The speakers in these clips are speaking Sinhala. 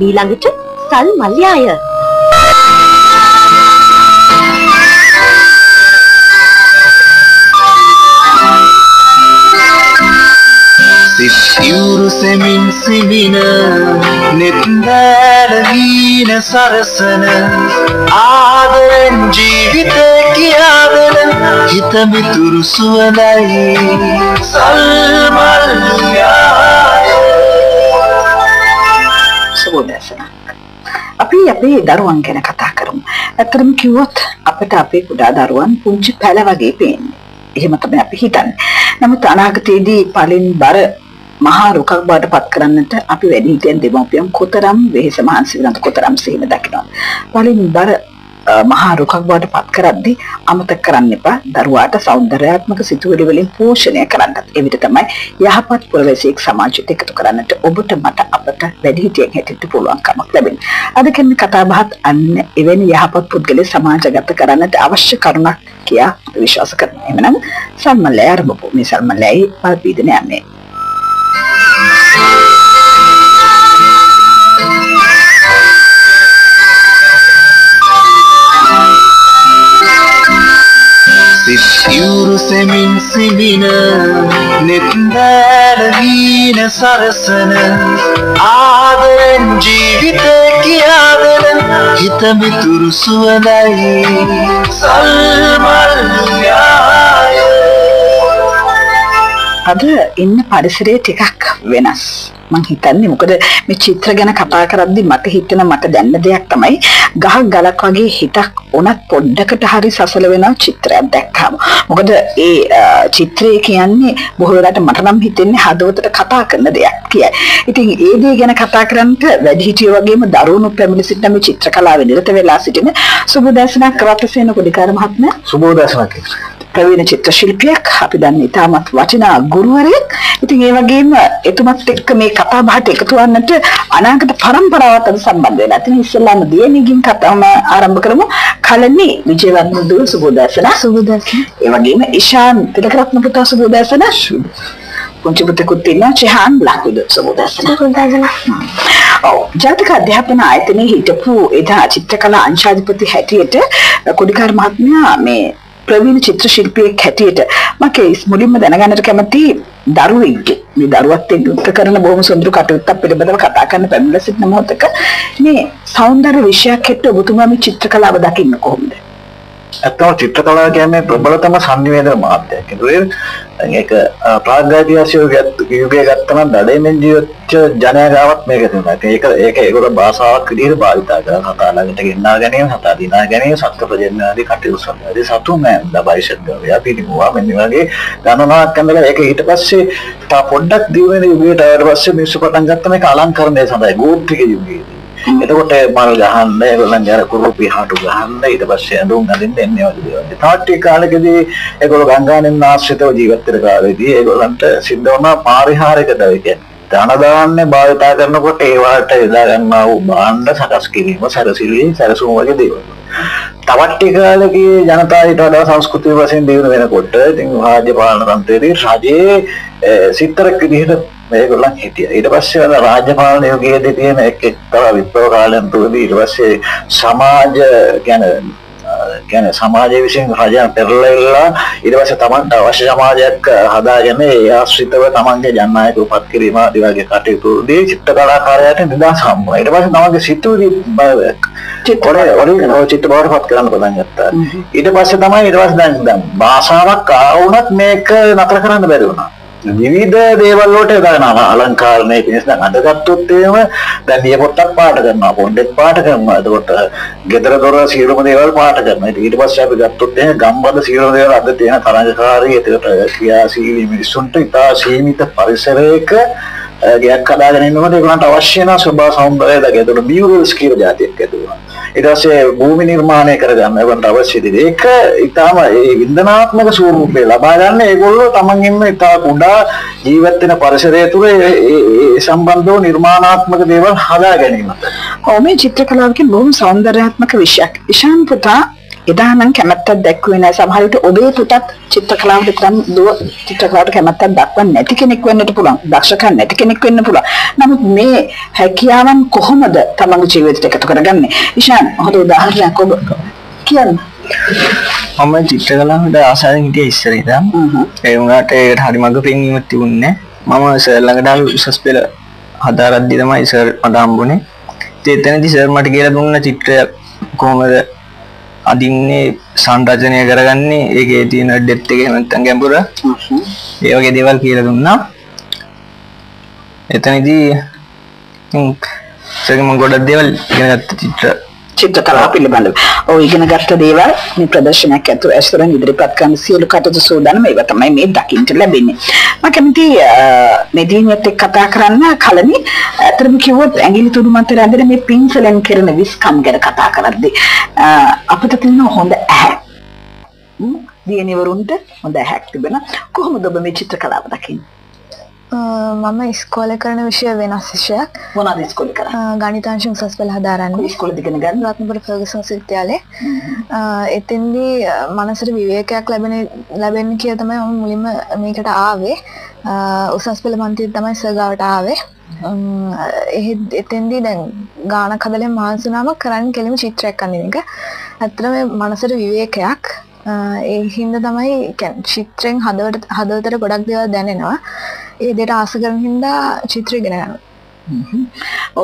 ඊළඟට සල් මල්යාය. සිසිරු සෙමින් සිමින නෙත්බැල වීන සරසන ආදරෙන් ජීවිතය කියාදෙන හිත මිතුරු සුවඳයි සල්මල්යාය. සුබෝදෑසන. අපි අපේ දරුවන් ගැන කතා කරමු. ඇත්තටම කිව්වොත් අපිට අපේ කුඩා දරුවන් පුංචි පැල වගේ පේන්නේ. එහෙම තමයි අපි හිතන්නේ. නමුත් අනාගතයේදී පලින් බර මහා රුකක් බවට පත් කරන්නට අපි වැඩිහිටියන් දෙමව්පියන් කොතරම් වෙහෙස මහන්සි වෙනවද, කොතරම් සිහින දකින්නවද. පලින් බර මහා රුකක් බවට පත් කරද්දී අමතක කරන්න එපා දරුවාට සෞන්දර්යාත්මක සිතුවිලි වලින් පෝෂණය කරන්නත්. එවිට තමයි යහපත් පුරවැසියෙක් සමාජයට එකතු කරන්නට ඔබට මට අපට වැඩිහිටියන් හැටියට පුළුවන්කමක් ලැබෙන්නේ. අද කියන්නේ කතා බහත් අන්න එවැනි යහපත් පුද්ගලයෙක් සමාජගත කරන්නට අවශ්‍ය කරුණක් කියා විශ්වාස කරනවා. එහෙනම් සල්මල්ලේ ආරම්භ මේ සල්මල්ලේ පල්පීදන යන්නේ. සිසිරු සෙමින් සිමින නෙත්බැල වීන සරසන ආදරෙන් ජීවිතය කියාදෙන හිත මිතුරු සුවඳයි සල්මල්යාය. අද ඉන්න පරිසරය ටිකක් වෙනස්. මං හිතන්නේ මොකද මේ චිත්‍ර ගැන කතා කරද්දි මට හිතෙන මට දැනන දෙයක් තමයි ගහක් ගලක් වගේ හිතක් උනත් පොඩ්ඩකට හරි සසල වෙන චිත්‍රයක් දැක්කම. මොකද ඒ චිත්‍රය කියන්නේ බොහෝ වෙලාවට මට නම් හිතෙන්නේ හදවතට කතා කරන දෙයක් කියයි. ඉතින් ඒ දේ ගැන කතා කරන්නට වැඩිහිටියෝ වගේම දරුණු පැමිණි සිටින මේ චිත්‍ර කලාවේ නිරත වෙලා සිටින සුබෝදෑසනක් රත්සේන කොඩිකාර මහත්මයා. සුබෝදෑසනක්. ප්‍රවීණ චිත්‍ර ශිල්පියෙක්, අපි දන්නේ ඉතාමත් වටිනා ගුරුවරයෙක්. ඉතින් ඒ වගේම එතුමත් එක්ක මේ කතා බහට එකතු වන්නට අනාගත පරම්පරාවත් අද සම්බන්ධ වෙලා. ඉතින් ඉස්සෙල්ලාම දියණියකින් කතාවම ආරම්භ කරමු. කලනි විජේවර්ධන දුව සුබෝදෑසන. සුබෝදෑසන. ඒ වගේම ඉෂාන් තිලකරත්න පුතා සුබෝදෑසන. පුංචි පුතෙකුත් ඉන්නවා චෙහාන් බ්ලාකුද සුබෝදෑසන. සුබෝදෑසන. ඔව් ජාතික අධ්‍යාපන ආයතනයේ හිටපු එදා චිත්‍රකලා අංශාධිපති හැටියට කොඩිකාර මහත්මයා මේ ප්‍රවීණ චිත්‍ර ශිල්පියෙක් හැටියට මම මුලින්ම දැනගන්නට කැමති දරුවෙක්ගේ මේ දරුවත් එක්ක කරන බොහොම සුන්දර කටයුත්තක් පිළිබඳව කතා කරන්න පැමිණලා සිටින මොහොතක මේ සෞන්දර්ය විෂයක් හැටියට ඔබතුමා මේ චිත්‍ර කලාව දකින්න කොහොමද? ඇත්තම චිත්‍ර කලාව කියන්නේ ප්‍රබලතම සංනිවේදන මාධ්‍යයක්. ඒක ප්‍රාග්ධාතික යුගයේ ගත්තම දඩේමෙන් ජීවත් ජනයාගාවක් මේක තියෙනවා. ඒක ඒගොල්ලෝ භාෂාවක් විදිහට භාවිත කරන කතා ළඟට ගෙන්නා ගැනීම, කතා දිනා ගැනීම, සත්‍ය ප්‍රජනන ආදී කටයුතු සම්බන්ධයි. සතුන් දබයිෂන් ගාව පිටිමුවා මෙන්න වගේ ගණනාවක් කරනකොට ඒක ඊට පස්සේ තා පොඩ්ඩක් දිවෙන යුගයට ආවට පස්සේ මිනිස්සු පටන් ගත්ත මේක අලංකරණය සඳහා ගෝත්‍රික යුගයේදී. එතකොට මල් ගහන්න ඒගොල්ලන්ගේ අර කුරුපි හාටු ගහන්න ඊට පස්සේ ඇඳුම් අඳින්න එන්නේ වගේ දේවල්. තාට්ටි කාලෙකදී ඒගොල්ලෝ ගංගානෙන් ආශ්‍රිතව ජීවත් වෙන කාලෙදී ඒගොල්ලන්ට සිද්ධ වුණා පාරිහාරික දව කියන්නේ. ධන දාන්නේ භාවිතා කරනකොට ඒ වාට යොදා ගන්නා වූ භාණ්ඩ සකස් කිරීම, සැරසිලි, සැරසුම් වගේ දේවල්. තවත් කාලෙකී ජනතාව ඊට වඩා සංස්කෘතික වශයෙන් දියුණු වෙනකොට ඉතින් රාජ්‍ය පාලන තන්ත්‍රයේදී රජයේ සිත්තරක් විදිහට මේගොල්ලන් හිටියා. ඊට පස්සේ අර රාජ්‍ය පාලන යුගයේදී තියෙන එක්තරා විප්ලව කාලයන් තුළදී ඊට පස්සේ සමාජ කියන්නේ සමාජයේ විසින් රජයන් පෙරලෙලා ඊට පස්සේ තමන්ට අවශ්‍ය සමාජයක් හදාගෙන ඒ ආශ්‍රිතව තමන්ගේ ජනනායක උපත් කිරීම ආදී වගේ කටයුතුදී චිත්‍ර කලාකාරයාට නිදහස හම්බුනා. ඊට පස්සේ තමන්ගේ සිතුවිලි චිත්‍ර බවට පත් කරන්න පටන් ගත්තා. ඊට පස්සේ තමයි දැන් භාෂාවක් ආවුණත් මේක නතර කරන්න බැරි වුණා. විවිධ දේවල් වලට දානවා අලංකාරණය පිණිස. දැන් අද ගත්තොත් එහෙම දැන් නියපොත්තක් පාට කරනවා, පොණ්ඩෙක් පාට කරනවා, එතකොට ගෙදර දොර සියලුම දේවල් පාට කරනවා. ඊට පස්සේ අපි ගත්තොත් එහෙම ගම්බද සියලුම දේවල් අද තියෙන තරංගකාරී එතකොට ක්‍රියාශීලී මිනිස්සුන්ට ඉතා සීමිත පරිසරයක ගයක් හදාගෙන ඉන්නකොට ඒගොල්ලන්ට අවශ්‍ය වෙන ස්වභාව සෞන්දර්යය දකින්න. එතකොට මියුරල්ස් කියලා જાතියක් ඇති වුණා. ඊට පස්සේ භූමි නිර්මාණය කරගන්න ඒකට අවශ්‍ය දේ. ඒක ඊටාම ඒ වින්දනාත්මක ස්වරූපේ ලබා ගන්න ඒගොල්ලෝ තමන් ඉන්න ඉතා කුඩා ජීවත් වෙන පරිසරය තුළ ඒ සම්බන්ධව නිර්මාණාත්මක දේවල් හදා ගැනීමට. මේ චිත්‍ර කලාවකින් බොහොම සෞන්දර්යාත්මක විෂයක්. ඉෂාන් පුතා එදා නම් කැමැත්තක් දැක්ුවේ නැහැ. සමහර විට ඔබේ පුතත් චිත්‍රකලාවට තරම් චිත්‍රකලාවට කැමැත්තක් දක්වන්නේ නැති කෙනෙක් වෙන්නට පුළුවන්. දක්ෂකම් නැති කෙනෙක් වෙන්න පුළුවන්. නමුත් මේ හැකියාවන් කොහොමද තමන්ගේ ජීවිතයට එකතු කරගන්නේ? ඉෂාන් හොඳ උදාහරණයක් ඔබ කියන්න. මම චිත්‍රකලාවට ආසාවෙන් හිටියේ ඉස්සර ඉඳන්. ඒ වුණාට ඒකට හරි මඟ පෙන්වීමක් තිබුණේ නැහැ. මම සර් ළඟට උසස් පෙළ හදාරද්දි තමයි සර් මට හම්බුනේ. එතනදී සර් මට කියලා දුන්න චිත්‍රය කොහොමද අදින්නේ සංරචනය කරගන්නේ ඒකේ තියෙන ඩෙප්ත් එක නැත්නම් ගැඹුර ඒ වගේ දේවල් කියලා දුන්නා. එතනදී සර් මම ගොඩක් දේවල් ඉගෙන ගත්ත චිත්‍රකලාව පිළිබඳව. ඔය ඉගෙන ගත්ත දේවල් මේ ප්‍රදර්ශනයක් ඇතුළත ඉදිරිපත් කරන සියලු කටයුතු සූදානම් ඒවා තමයි මේ දකින්න ලැබෙන්නේ. මම කැමති මේ දිනෙත් එක්ක කතා කරන්න කලින් අතරම කිව්වොත් ඇඟිලි තුඩු මත රැඳෙන මේ පින්සලෙන් කරන විස්කම් ගැන කතා කරද්දී අපිට තියෙන හොඳ ඇහැ. දියණිවරුන්ට හොඳ ඇහැක් තිබෙන කොහොමද ඔබ මේ චිත්‍රකලාව දකින්නේ? මම ඉස්කෝලේ කරන විෂය වෙනස් විෂයක්. මොනවද ඉස්කෝලේ කරන්නේ? ගණිතාංශ උසස් පෙළ හදාරන්නේ. ඉස්කෝලේ ඉගෙන ගන්න රත්නපුර ෆර්ගසන් විශ්වවිද්‍යාලයේ. එතෙන්දී මනසට විවේකයක් ලැබෙන්න කියලා තමයි මම මුලින්ම මේකට ආවේ. උසස් පෙළ පන්තියේ තමයි සර්ගාවට ආවේ. එතෙන්දී දැන් ගානක් හදලා මහන්සි වුණාම කරන්නේ කෙලිම චිත්‍රයක් අඳින එක. ඇත්තටම මනසට විවේකයක්. ඒ හින්දා තමයි චිත්‍රෙන් හදවතට ගොඩක් දේවල් දැනෙනවා. ඒ දෙයට ආස කරන හින්දා චිත්‍ර ඉගෙන ගන්නවා.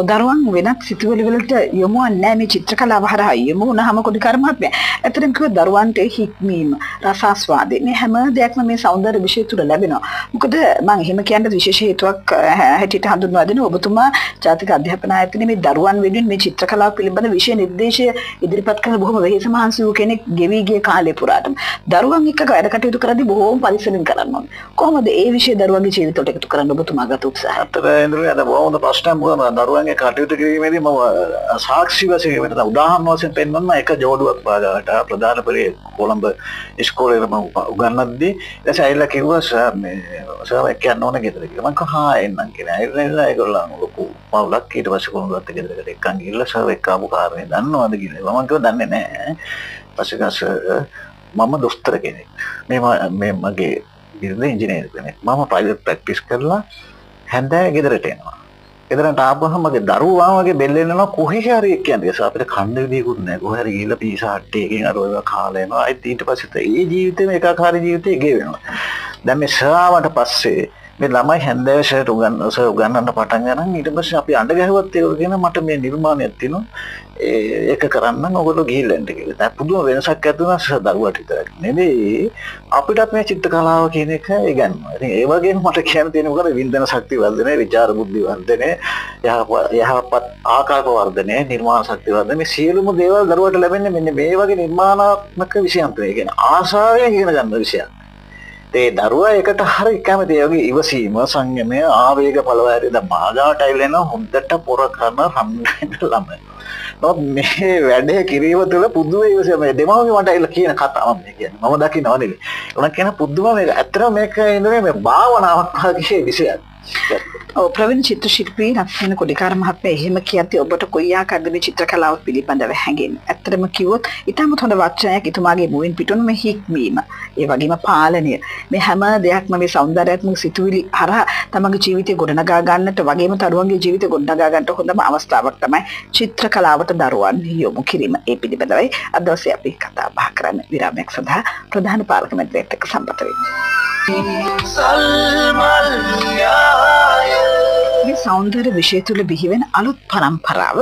දරුවන් වෙනත් සිතුවිලි වලට යොමු වෙන්නේ මේ චිත්‍රකලාව හරහා යොමු වුණාම කොටිකාර මහත්මයා. ඇත්තටම කිව්ව දරුවන්ට හික්මීම, රසාස්වාදය මේ හැම දෙයක්ම මේ සෞන්දර්ය විෂය තුල ලැබෙනවා. මොකද මම එහෙම කියන්න විශේෂ හේතුවක් හැටියට හඳුන්වා දෙනවා. ඔබතුමා ජාතික අධ්‍යාපන ආයතනයේ මේ දරුවන් වෙනුවෙන් මේ චිත්‍රකලාව පිළිබඳ විෂය නිර්දේශය ඉදිරිපත් කරන බොහොම වෙහෙස මහන්සි වූ කෙනෙක් ගෙවි ගිය කාලේ පුරාටම. දරුවන් එක්ක වැඩ කටයුතු කරද්දී බොහොම පරිස්සමින් කරන්න ඕනේ. කොහොමද මේ විෂය දරුවන්ගේ ජීවිතවලට එකතු කරන්න ඔබතුමා ගත උත්සාහය? අද බොහොම ප්‍රශ්න මොකද දරුවන්ගේ කටයුතු කිරීමේදී මම සාක්ෂි වශයෙන් වෙනත උදාහරණ වශයෙන් පෙන්වන්න එක ජෝඩුවක් පාගාට ප්‍රධාන පෙළේ කොළඹ ඉස්කෝලේ මම උගන්වද්දී ඊට ඇවිල්ලා කිව්වා සර් එක්ක යන්න ඕන ගෙදර කියලා. මම කිව්වා එන්නම් කියලා. ඇවිල්ලා ඒගොල්ලෝ ලොකු පවුලක් ඊට පස්සේ කොළඹට ගෙදරකට එක්කන් ගිහලා සර් එක්ක ආපු කාරණේ දන්නවද කියලා. මම කිව්වා දන්නේ නැහැ. පස්සේ සර් මම දොස්තර කෙනෙක්. මේ මගේ බිරිඳ ඉංජිනේරු කෙනෙක්. මම ප්‍රයිවට් ප්‍රැක්ටිස් කරලා හැන්දෑව ගෙදරට එනවා. ගෙදරට ආපුවම මගේ දරුවා වගේ බෙල්ලෙනවා කොහේ හරි කියන්නේ. ඒක අපිට කන්න විදියකුත් නැහැ. කොහේ හරි ගිහලා පීසා හට්ටේකින් අර ඔය කාලා එනවා. ආයෙත් ඊට පස්සේ ඒ ජීවිතේම ඒකාකාරී ජීවිතේ ගේ වෙනවා. දැන් මේ ශ්‍රාවට පස්සේ මේ ළමයි හැන්දෑව ෂර්ට් උගන්නන්න පටන් ගන්න. ඊට පස්සේ අපි අඬ ගැහුවත් ඒක කියන මට මේ නිර්මාණයක් තියෙනවා. ඒක කරන්න ඔයගොල්ලෝ ගිහිල්ලා එන්න කියලා. දැන් පුදුම වෙනසක් ඇති වුණා දරුවට විතරක් නෙමෙයි අපිටත් මේ චිත්‍ර කලාව කියන එක ඉගෙනනවා. ඉතින් ඒ වගේම මට කියන්න තියෙන මොකද වින්දන ශක්තිය වර්ධනය, විචාර බුද්ධි වර්ධනය, යහපත් ආකල්ප වර්ධනය, නිර්මාණ ශක්තිය වර්ධනය මේ සියලුම දේවල් දරුවට ලැබෙන්නේ මෙන්න මේ වගේ නිර්මාණාත්මක විෂයන් තුන. ඒ කියන්නේ ආශාවෙන් ඉගෙන ගන්න විෂයක්. ඒ දරුවා ඒකට හරි කැමති. ඒ වගේ ඉවසීම, සංයමය, ආවේග පළවාරි දැන් මාගාවට ඇවිල්ලා හොඳට පොර කරන රම්මෙන් ළමයි. මේ වැඩේ කිරීම තුළ පුදුම ඉවසීම දෙමව්පිය මට ඇවිල්ලා කියන කතාවක් මේ කියන්නේ. මම දකින්නව නෙවෙයි. උනක් කියන පුදුම මේක ඇත්තටම මේක ඉන්නේ මේ භාවනාවක් වගේ විෂයක්. ඔව් ප්‍රවීණ චිත්‍ර ශිල්පී රත්න කොඩිකාර මහත්මයා එහෙම කියද්දී ඔබට කොයි ආකාරද මේ චිත්‍රකලාව පිළිබඳව හැඟෙන්නේ? ඇත්තටම කිව්වොත් ඊටමත් හොඳ වචනයක් එතුමාගේ මුවින් පිටුන මේ හික්මීම. ඒ වගේම පාලනය. මේ හැම දෙයක්ම මේ සෞන්දර්යාත්මක සිතුවිලි හරහා තමන්ගේ ජීවිතය ගොඩනගා ගන්නට වගේම තරුවන්ගේ ජීවිතය ගොඩනගා ගන්නට හොඳම අවස්ථාවක් තමයි චිත්‍රකලාවට දරුවන් යොමු කිරීම. ඒ පිළිබඳවයි අද දවසේ අපි කතා බහ කරන්න විරාමයක් සඳහා ප්‍රධාන පාලක මැදිරියත් එක්ක සම්බන්ධ වෙන්නේ. මේ සෞන්දර්ය විෂය තුල බිහිවෙන අලුත් පරම්පරාව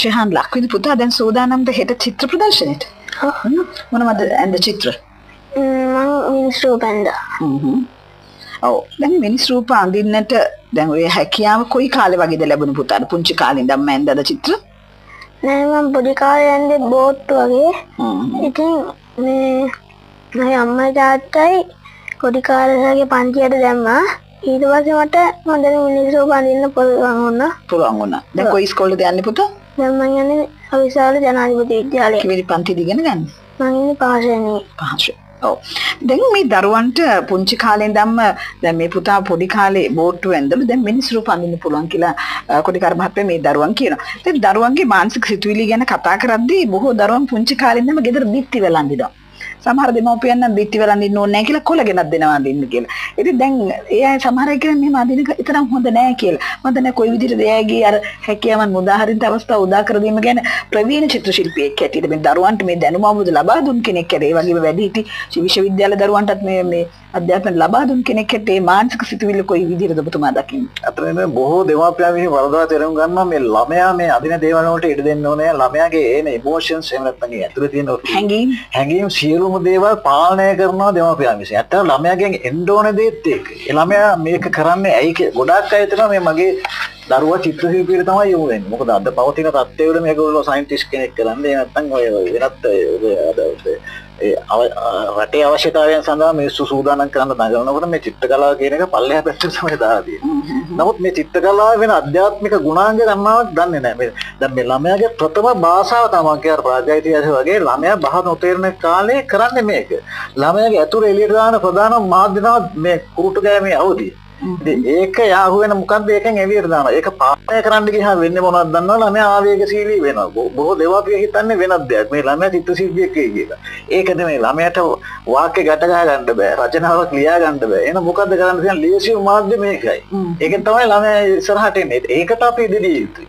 චෙහාන් ලක්විඳ පුතා දැන් සෝදානම්ද හෙට චිත්‍ර ප්‍රදර්ශනෙට? මොනවද ඇඳ චිත්‍ර? මිනිස් රූප ඇඳා. ඔව් දැන් මිනිස් රූප අඳින්නට දැන් ඔය හැකියාව කොයි කාලේ වගේද ලැබුණ පුතාට? පුංචි කාලේ ඉඳන්ම ඇඳද චිත්‍ර? නෑ මම පොඩි කාලේ ඇඳේ බෝට්ටු වගේ. ඉතින් මේ අම්මයි තාත්තයි පොඩි කාලේ පන්තියට දැම්මා. ඊට පස්සේ මට හොඳට මිනිස් රූප අඳින්න පුළුවන් වුණා. දැන් කොයි ඉස්කෝලේද යන්නේ පුතා? දැන් මම යන්නේ අවිශාල ජනාධිපති විද්‍යාලයේ. කිවිලි පන්තිද ඉගෙන ගන්න? මම ඉන්නේ පහසෙනේ. ඔව්. දැන් මේ දරුවන්ට පුංචි කාලේ ඉඳන්ම දැන් මේ පුතා පොඩි කාලේ බෝට්ටු ඇඳලා දැන් මිනිස් රූප අඳින්න පුළුවන් කියලා කොටිකාර මහත්මයා මේ දරුවන් කියනවා. දැන් දරුවන්ගේ මානසික සිතුවිලි ගැන කතා කරද්දී බොහෝ දරුවන් පුංචි කාලේ ඉඳන්ම ගෙදර බිත්ති වල අඳිනවා. සමහර දෙමව්පියන් නම් බිත්ති වල අඳින්න ඕනේ නැහැ කියලා කොළ ගෙනත් දෙනවා අඳින්න කියලා. ඉතින් දැන් ඒ අය සමහර අය කියන්නේ මෙහෙම අඳින එක තරම් හොඳ නැහැ කියලා. මම දැන් කොයි විදිහටද එයාගේ අර හැකියාවන් මුදාහරින්න අවස්ථාව උදා කර දීම ගැන ප්‍රවීණ චිත්‍ර ශිල්පියෙක් හැටියට මේ දරුවන්ට මේ දැනුම අවුරුදු ලබා දුන් කෙනෙක් හැටියට ඒ වගේම වැඩිහිටි විශ්වවිද්‍යාල දරුවන්ටත් මේ අධ්‍යාපන ලබා දුන් කෙනෙක් හැටියට මානසික සිතුවිලි කොයි විදිහටද ඔබතුමා දකින්නේ? අතරේ මේ බොහෝ දෙමාපියන් විසින් වරදවා තේරුම් ගන්නවා මේ ළමයා මේ අදින දේවල් වලට ඉඩ දෙන්න ඕනේ. ළමයාගේ එන ඉමෝෂන්ස් එහෙම නැත්නම් ඒ ඇතුලේ තියෙන හැඟීම් සියලුම දේවල් පාලනය කරනවා දෙමාපියන් විසින්. ඇත්තටම ළමයාගෙන් එන්න ඕන දේත් ඒක. ඒ ළමයා මේක කරන්නේ ඇයි ගොඩාක් අය හිතනවා මේ මගේ දරුවා චිත්‍ර ශිල්පියට තමයි යොමු වෙන්නේ. මොකද අද පවතින තත්ත්වවල මේගොල්ලෝ සයන්ටිස්ට් කෙනෙක් කරන්නේ නැත්නම් ඔය වෙනත් රටේ අවශ්‍යතාවයන් සඳහා මිනිස්සු සූදානම් කරන්න දඟලනකොට මේ චිත්‍ර කලාව කියන එක පල්ලෙහා පැත්තට තමයි දාලා තියෙන්නේ. නමුත් මේ චිත්‍ර කලාව වෙන අධ්‍යාත්මික ගුණාංග ගන්නවත් දන්නේ නැහැ. දැන් මේ ළමයාගේ ප්‍රථම භාෂාව තමයි කියන ප්‍රාග්ධායිතිහාසය වගේ ළමයා බහ නොතේරෙන කාලේ කරන්නේ මේක. ළමයාගේ අතුරු එළියට දාන ප්‍රධාන මාධ්‍ය තමයි මේ කුරුටු ගෑමේ අවධිය. ඒක යාහු වෙන මොකද්ද ඒකෙන් එළියට දානවා. ඒක පාලනය කරන්න ගියාම වෙන්නේ මොනවද දන්නවද? ළමයා ආවේගශීලී වෙනවා. බොහෝ දෙමාපියෝ හිතන්නේ වෙනත් දෙයක්. මේ ළමයා චිත්‍ර ශිල්පියෙක් කියලා. ඒක නෙමෙයි. ළමයාට වාක්‍ය ගැට ගහ ගන්න බෑ. රචනාවක් ලියා ගන්න බෑ. එහෙනම් මොකද්ද කරන්න තියෙන ලේසිම මාධ්‍ය මේකයි. ඒකෙන් තමයි ළමයා ඉස්සරහට එන්නේ. ඒකට අපි ඉදිරිය යුතුයි.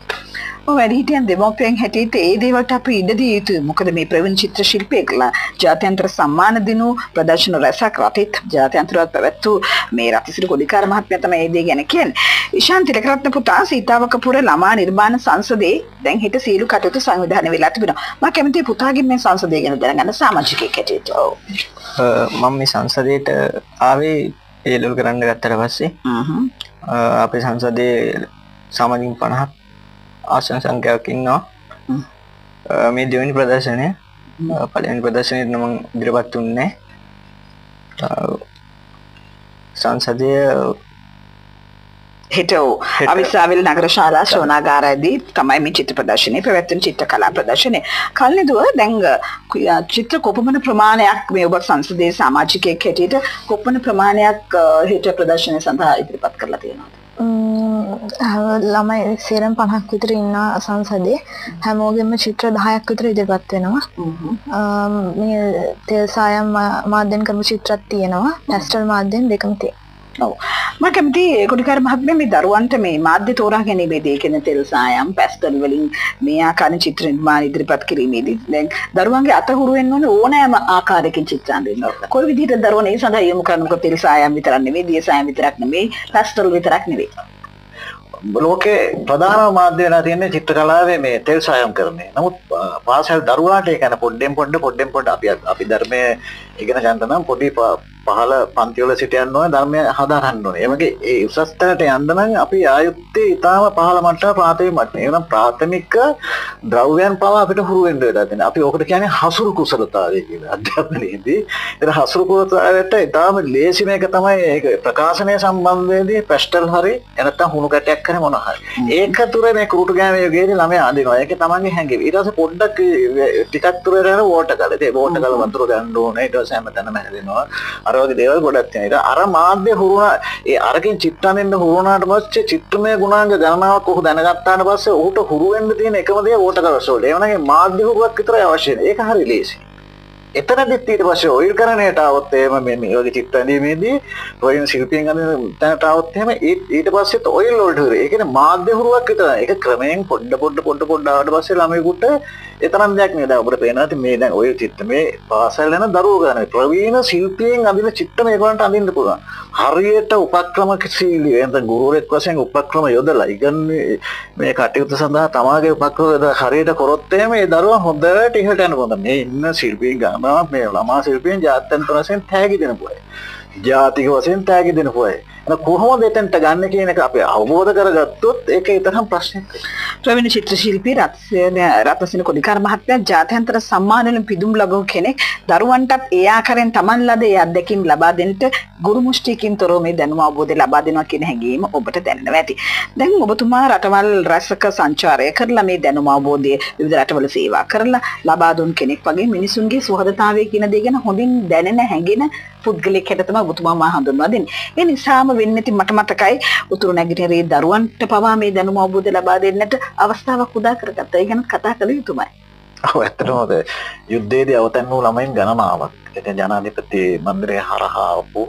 වැඩිහිටියන් දෙමව්පියන් හැටියට ඒ දේවල්ට අපි ඉඩ දිය යුතුයි. මොකද මේ ප්‍රවීණ චිත්‍ර ශිල්පියෙක්ලා ජාත්‍යන්තර සම්මාන දිනු ප්‍රදර්ශන රැසක් රටෙත් ජාත්‍යන්තරවත් පැවැත්වූ මේ රතිසිරි කොඩිකාර මහත්මයා තමයි මේ දේ ගැන කියන්නේ. ඉෂාන් තිලකරත්න පුතා සීතාවකපුර ළමා නිර්මාණ සංසදේ දැන් හිට සීළු කටයුතු සංවිධානය වෙලා තිබෙනවා. මම කැමතියි පුතාගෙන් මේ සංසදය ගැන දැනගන්න සමාජිකයෙක් හැටියට. මම මේ සංසදයට ආවේ ඒ ලෙවල් කරන්න ගත්තට පස්සේ අපේ සංසදයේ සාමාන්‍යයෙන් 50ක් ආසන සංඛ්‍යාවක් ඉන්නවා. මේ දෙවෙනි ප්‍රදර්ශනය පළවෙනි ප්‍රදර්ශනයේදී මම ඉදිරිපත් වුණේ සංසදයේ හෙට අවිස්සාවේල නගර ශාලා ශ්‍රවණාගාරයේදී තමයි මේ චිත්‍ර ප්‍රදර්ශනය පැවැත්වෙන චිත්‍ර කලා ප්‍රදර්ශනය. කල්නිදුව දැන් චිත්‍ර කොපමණ ප්‍රමාණයක් මේ ඔබ සංසදයේ සමාජිකයෙක් හැටියට කොපමණ ප්‍රමාණයක් හෙට ප්‍රදර්ශනය සඳහා ඉදිරිපත් කරලා තියෙනවද? ළමයි 50ක් විතර ඉන්න සංසදේ හැමෝගෙම චිත්‍ර 10ක් විතර ඉදිරිපත් වෙනවා. මේ තෙල් සායම් මාධ්‍යෙන් කරපු චිත්‍රත් තියෙනවා. පැස්ටල් මාධ්‍යෙන් දෙකම තියෙනවා. ඔව්. මම කැමති කොටිකාර මහත්මයා මේ දරුවන්ට මේ මාධ්‍ය තෝරා ගැනීමේදී කියන තෙල් සායම් පැස්ටල් වලින් මේ ආකාරයෙන් චිත්‍ර නිර්මාණ ඉදිරිපත් කිරීමේදී දැන් දරුවන්ගේ අතහුරු වෙන්න ඕනෑම ආකාරයකින් චිත්‍ර අඳින්න. කොයි විදිහට දරුවෝ ඒ සඳහා යොමු කරනකොට තෙල් සායම් විතරක් නෙවෙයි, දිය සායම් විතරක් නෙවෙයි, පැස්ටල් විතරක් නෙවෙයි. ලෝකේ ප්‍රධානම මාධ්‍ය වෙලා තියෙන්නේ චිත්‍ර කලාවේ මේ තෙල් සායම් කරන්නේ. නමුත් පාසල් දරුවාට ඒ කියන්නේ පොඩ්ඩෙන් පොඩ අපි ධර්මයේ ඉගෙන ගන්න නම් පොඩි පහළ පන්ති වල සිට යන්න ඕනේ ධර්මය හදා ගන්න ඕනේ. ඒ වගේ ඒ උසස් තැනට යන්න නම් අපි ආයුත්තේ ඊටාම පහළ මට්ටම ප්‍රාථමික මට්ටම. ඒ නම් ප්‍රාථමික ද්‍රව්‍යයන් පවා අපිට හුරු වෙන්න වෙලා තියෙනවා. අපි ඕකට කියන්නේ හසුරු කුසලතාවය කියලා අධ්‍යාපනයේදී. ඒක හසුරු කුසලතාවයට ඊටාම ලේසි මේක තමයි ඒක ප්‍රකාශනය සම්බන්ධයේදී පැස්ටල් හරි එනත්තම් හුණු කැටයක් හරි මොනවා හරි. ඒක තුර මේ කුරුටු ගෑමේ යෝගයේදී ළමයා අඳිනවා. ඒක තමන්ගේ හැඟීම. ඊට පස්සේ පොඩ්ඩක් ටිකක් තුර යන වෝටර් කලර්. ඒ වෝටර් කලර් වතුර ගන්න ඕනේ. ඊට පස්සේ හැමතැනම හැදෙනවා. අර වගේ දේවල් ගොඩක් තියෙනවා. අර මාධ්‍ය හුරුනා ඒ අරකින් චිත්‍රානෙන්න හුරුනාට පස්සේ චිත්‍රමය ගුණාංග ගණනාවක් ඔහු දැනගත්තාට පස්සේ ඔහුට හුරු වෙන්න තියෙන එකම දේ වෝටර් කලර්ස් වලට. ඒ වගේ මාධ්‍ය හුරුවක් විතරයි අවශ්‍ය. ඒක හරි ලේසි. එතනදිත් ඊට පස්සේ ඔයිල් කරණයට આવොත් එහෙම මේ වගේ චිත්‍ර ඇඳීමේදී ප්‍රවීණ ශිල්පීන් අඳින තැනට આવොත් එහෙම ඊට පස්සෙත් ඔයිල් වලට හුරු. ඒ කියන්නේ මාධ්‍ය හුරුවක් විතරයි. ඒක ක්‍රමයෙන් පොඩ ආවට පස්සේ ළමයෙකුට එතරම් දෙයක් නේද අපිට පේනවා. ඉතින් මේ දැන් ඔය චිත්‍ර මේ පාසල් යන දරුවෝ ගන්න ප්‍රවීණ ශිල්පීන් අඳින චිත්‍ර මේගොල්ලන්ට අඳින්න පුළුවන්. හරියට උපක්‍රමශීලී වෙනත ගුරුවරයෙක් වශයෙන් උපක්‍රම යොදලා ඉගන්නේ මේ කටයුතු සඳහා තමාගේ උපක්‍රම හරියට කරොත් එහෙම ඒ දරුවා හොඳට ඉහළට යන්න පුළුවන්. මේ ඉන්න ශිල්පීන් ගන්නවා මේ ළමා ශිල්පීන් ජාත්‍යන්තර වශයෙන් තෑගි දෙනපුවයි. ජාතික වශයෙන් තෑගි දෙනපුවයි. කොහොමද එතනට ගන්න කියන එක අපි අවබෝධ කරගත්තොත් ඒක ඊතරම් ප්‍රශ්නයක්. ප්‍රවීණ චිත්‍ර ශිල්පී රත්නසින කොඩිකාර මහත්මයා ජාත්‍යන්තර සම්මාන වලින් පිදුම් ලැබුව කෙනෙක්. දරුවන්ටත් ඒ ආකාරයෙන් Taman ලද ඒ අත්දැකීම් ලබා දෙන්නට ගුරු මුෂ්ටියකින් තොරව මේ දැනුම අවබෝධය ලබා දෙනවා කියන හැඟීම ඔබට දැනෙනවා ඇති. දැන් ඔබතුමා රටවල් රැසක සංචාරය කරලා මේ දැනුම අවබෝධය විවිධ රටවල සේවා කරලා ලබා දුන් කෙනෙක් වගේ මිනිසුන්ගේ සුහදතාවය කියන දේ ගැන හොඳින් දැනෙන හැඟෙන පුද්ගලෙක් හැට තමයි ඔබතුමා මා හඳුන්වා දෙන්නේ. ඒ නිසාම වෙන්නේ නැති මට මතකයි උතුරු නැගෙනහිරේ දරුවන්ට පවා මේ දැනුම අවබෝධය ලබා දෙන්නට අවස්ථාවක් උදා කරගත්තා. ඒ ගැන කතා කළ යුතුමයි. ඔව් ඇත්තටම යුද්ධයේදී අවතන් වූ ළමයින් ගණනාවක් ඒක ජනාධිපති මන්දිරය හරහා ආපු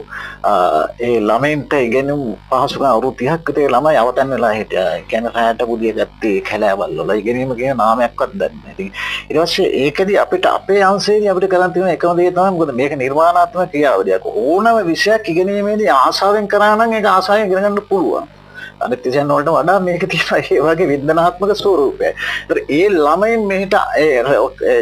ඒ ළමයින්ට ඉගෙනුම් පහසුකම් අවුරුදු 30ක් විතර ළමයි අවතන් වෙලා හිටියා. ඒ කියන්නේ රැයට බුදිය ගත්තේ කැලෑවල් වල ඉගෙනීම කියන නාමයක්වත් දන්නේ නැහැ. ඉතින් ඊට පස්සේ ඒකදී අපිට අපේ අංශයේදී අපිට කරන් තියෙන එකම දේ තමයි මොකද මේක නිර්මාණාත්මක ක්‍රියාවලියක්. ඕනම විෂයක් ඉගෙනීමේදී ආසාවෙන් කරා නම් ඒක ආසාවෙන් ඉගෙන ගන්න පුළුවන්. අනිත් විෂයන් වලට වඩා මේක තියෙනවා ඒ වගේ විද්‍යාත්මක ස්වරූපය. ඒතර ඒ ළමයින් මෙහෙට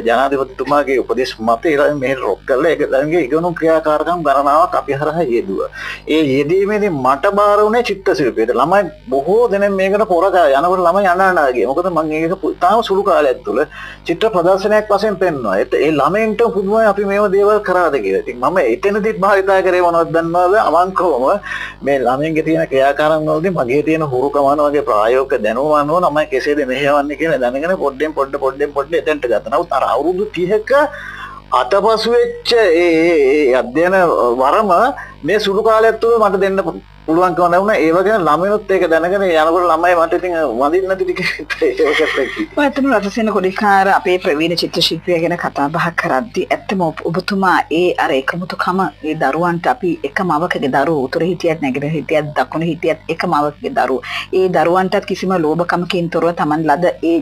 ජනාධිපතිතුමාගේ උපදේශ මත ඊළඟ මෙහෙට රොක් කරලා ඒක ළඟේ ඉගෙනුම් ක්‍රියාකාරකම් ගණනාවක් අපි හරහා යෙදුවා. ඒ යෙදීමේදී මට බාර වුණේ චිත්ත ශිල්පියට. ළමයි බොහෝ දෙනෙක් මේකට පොරකා යනකොට ළමයි අඬනවා ගියේ. මොකද මම මේක තාම සුළු කාලයක් තුළ චිත්‍ර ප්‍රදර්ශනයක් වශයෙන් පෙන්වනවා. ඒ ළමයින්ට පුදුමයි අපි මේව දේවල් කරාද කියලා. ඉතින් මම එතනදිත් භාවිතා කරේ මොනවද දන්නවද? අවංකවම මේ ළමයින්ගේ තියෙන ක්‍රියාකාරම් වලදී මගේ තියෙන හුරුකමන වගේ ප්‍රායෝගික දැනුම අනුව නම් කෙසේද මෙහෙවන්නේ කියලා දැනගෙන පොඩ්ඩෙන් එතෙන්ට ගත්තා. නමුත් අර අවුරුදු 30ක අතපසු වෙච්ච ඒ අධ්‍යයන වරම මේ සුළු කාලයක් තුළ මට දෙන්න පුළුවන්කම නැවුණා. ඒ වගේම ළමයිනුත් ඒක දැනගෙන යනකොට ළමයි මට ඉතින් වඳින්න නැති ටික ඒකත් එක්ක. ඔයතුණු රතසේන කොඩිකාර අපේ ප්‍රවීණ චිත්‍ර ශිල්පියා ගැන කතා බහ කරද්දී ඇත්තම ඔබතුමා ඒ අර එකමුතුකම ඒ දරුවන්ට අපි එකම අවකගේ දරුවෝ උතුරේ හිටියත් නැගෙනහිර හිටියත් දකුණේ හිටියත් එකම අවකගේ දරුවෝ ඒ දරුවන්ටත් කිසිම ලෝභකමකින් තොරව Taman ලද ඒ